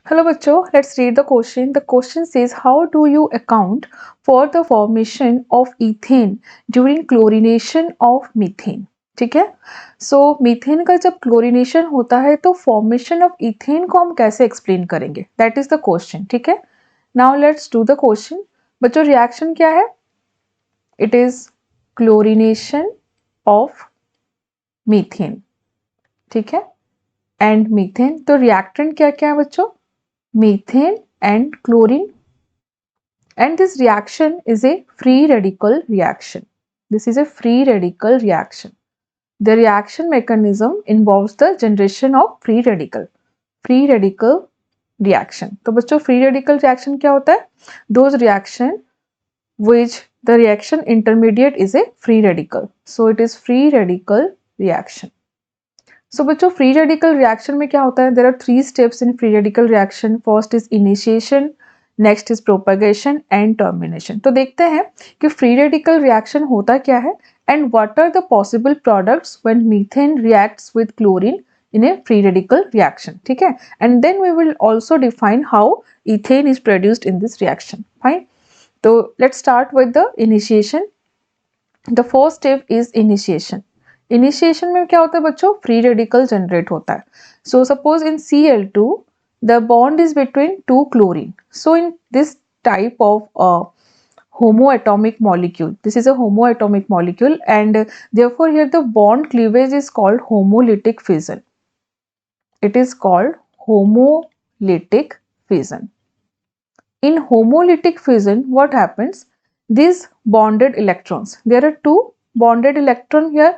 Hello बच्चों, let's read the question. The question says, how do you account for the formation of ethane during chlorination of methane? ठीक है, सो methane का जब chlorination होता है तो फॉर्मेशन ऑफ इथेन को हम कैसे एक्सप्लेन करेंगे, दैट इज द क्वेश्चन. ठीक है, now let's do the question. बच्चों रिएक्शन क्या है? It is chlorination of methane. ठीक है, एंड मीथेन. तो रिएक्टेंट क्या क्या है बच्चों? Methane and chlorine, and this reaction is a free radical reaction. This is a free radical reaction. The reaction mechanism involves the generation of free radical. Free radical reaction. तो बच्चों free radical reaction क्या होता है? Those reaction which the reaction intermediate is a free radical. So it is free radical reaction. सो बच्चों free radical reaction में क्या होता है? There are 3 steps in free radical reaction. First is initiation, next is propagation and termination. तो देखते हैं कि free radical reaction होता क्या है and what are the possible products when methane reacts with chlorine in a free radical reaction. ठीक है, and then we will also define how ethane is produced in this reaction. Fine. So let's start with the initiation. The first step is initiation. Initiation में क्या होता है बच्चों? Free radical generate होता है. So suppose in Cl2 the bond is between 2 chlorine. So in this type of homoatomic molecule, this is a homoatomic molecule, and therefore here the bond cleavage is called homolytic fission. It is called homolytic fission. In homolytic fission what happens? These bonded electrons, there are 2 bonded electron here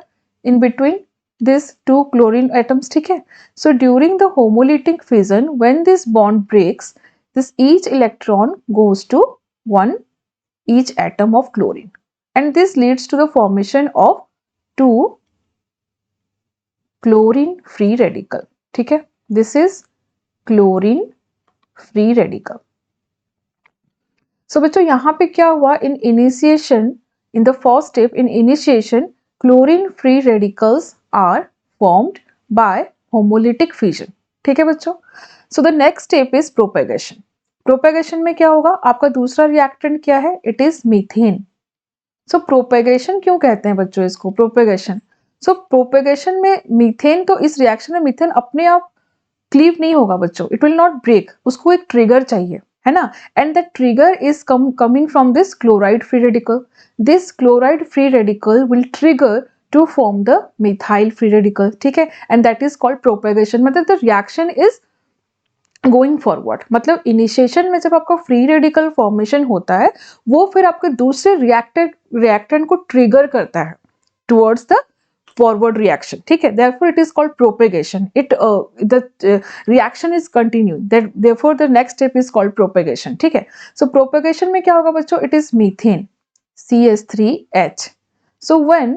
in between these 2 chlorine atoms. ठीक है, so during the homolytic fission when this bond breaks, this each electron goes to one each atom of chlorine, and this leads to the formation of 2 chlorine free radical. ठीक है, this is chlorine free radical. so बच्चों यहाँ पे क्या हुआ? in initiation, in the first step in initiation, chlorine free radicals are formed by homolytic fission. ठीक है बच्चों. so the next step is propagation. propagation में क्या होगा? आपका दूसरा reactant क्या है? it is methane. so propagation क्यों कहते हैं बच्चों इसको? propagation. so propagation में मीथेन, तो इस रिएक्शन में मीथेन अपने आप क्लीव नहीं होगा बच्चों, it will not break. उसको एक ट्रिगर चाहिए, है ना, and the trigger is coming from this chloride free radical. This chloride free radical will trigger to form the methyl free radical. ठीक है, and that is called propagation. मतलब the reaction is going forward. मतलब initiation में जब आपका free radical formation होता है वो फिर आपके दूसरे रिएक्टेंट को ट्रिगर करता है टुवर्ड्स द forward reaction. ठीक है, therefore it is called propagation. The reaction is continued, therefore the next step is called propagation. ठीक है, so propagation में क्या होगा बच्चों? it is methane CH3H. so when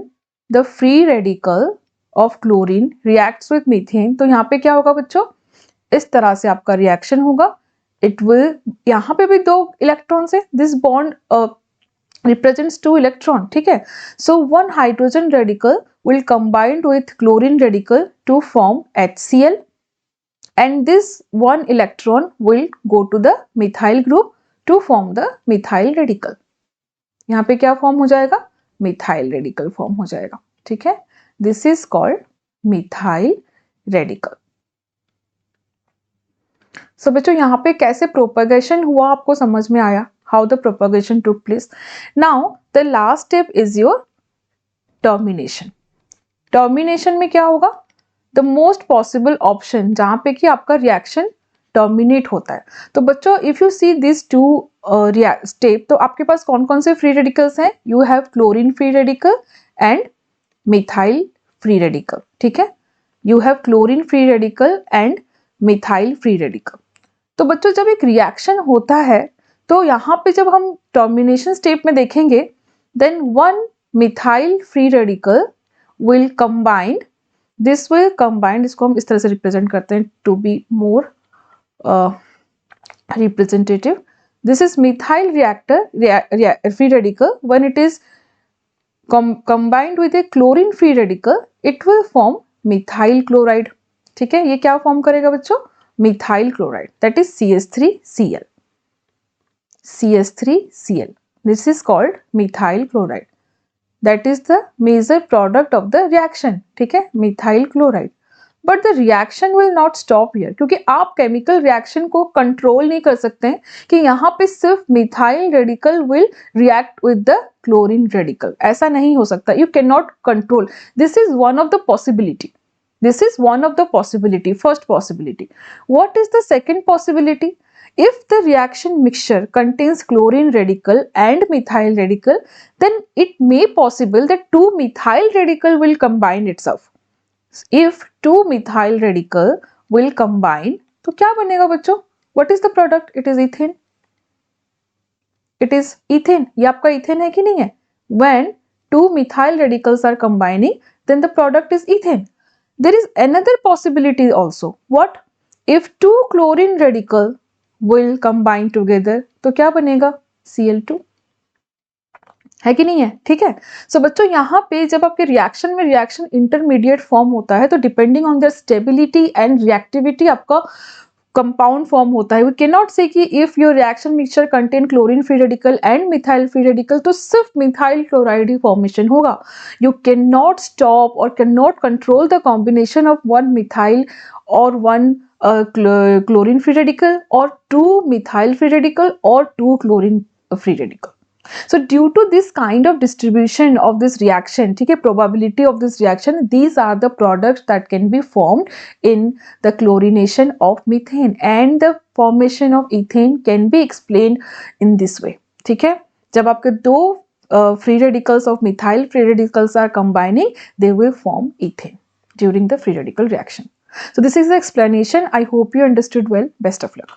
the free radical of chlorine reacts with methane, तो यहाँ पे क्या होगा बच्चों? इस तरह से आपका रिएक्शन होगा. it will, यहाँ पे भी 2 इलेक्ट्रॉन्स है, this bond represents 2 electron. ठीक है, so one hydrogen radical will combine with chlorine radical to form HCl, and this one electron will go to the methyl group to form the methyl radical. यहाँ पे क्या form हो जाएगा? methyl radical form हो जाएगा. ठीक है, this is called methyl radical. so बच्चों यहाँ पे कैसे प्रोपगेशन हुआ आपको समझ में आया? how the propagation took place. now the last step is your termination. Termination में क्या होगा? द मोस्ट पॉसिबल ऑप्शन जहां पे कि आपका रिएक्शन टर्मिनेट होता है. तो बच्चों if you see this 2 step, तो आपके पास कौन कौन से फ्री रेडिकल्स हैं? You have chlorine free radical and methyl free radical. ठीक है, you have chlorine free radical and methyl free radical. तो बच्चों जब एक रिएक्शन होता है तो यहाँ पे जब हम टर्मिनेशन स्टेप में देखेंगे, then one methyl free radical will combine, this will combine, इसको हम इस तरह से रिप्रेजेंट करते हैं to be more representative. this is methyl free radical. when it is combined with a chlorine free radical, it will form methyl chloride. ठीक है, ये क्या फॉर्म करेगा बच्चों? methyl chloride, that is CH3Cl. CH3Cl. This is called methyl chloride. That is the major product of the reaction. ठीक है, methyl chloride. But the reaction will not stop here, क्योंकि आप केमिकल रिएक्शन को control नहीं कर सकते हैं कि यहाँ पे सिर्फ methyl radical will react with the chlorine radical, ऐसा नहीं हो सकता. You can not control. This is one of the possibility. This is one of the possibility, first possibility. What is the second possibility? If the reaction mixture contains chlorine radical and methyl radical, then it may possible that two methyl radical will combine itself. If two methyl radical will combine, तो क्या बनेगा बच्चों? What is the product? It is ethane. It is ethane. ये आपका ethane है कि नहीं है? When two methyl radicals are combining, then the product is ethane. There is another possibility also. What? If two chlorine radical will combine together, तो क्या बनेगा? Cl2. है कि नहीं है? ठीक है. सो बच्चों यहाँ पे जब आपके रिएक्शन में रिएक्शन इंटरमीडिएट फॉर्म होता है तो depending on the stability and reactivity आपका कंपाउंड फॉर्म होता है. वी कैन नॉट से कि if your reaction mixture contain chlorine free radical and methyl free radical तो सिर्फ मिथाइल क्लोराइड ही फॉर्मेशन होगा. यू कैन नॉट स्टॉप और can not control the combination of one methyl और one chlorine free radical or two methyl free radical or two chlorine free radical. So due to this kind of distribution of this reaction, ठीक है, probability of this reaction, these are the products that can be formed in the chlorination of methane, and the formation of ethane can be explained in this way. ठीक है, जब आपके दो free radicals of methyl free radicals are combining, they will form ethane during the free radical reaction. So this is the explanation. I hope you understood well. Best of luck.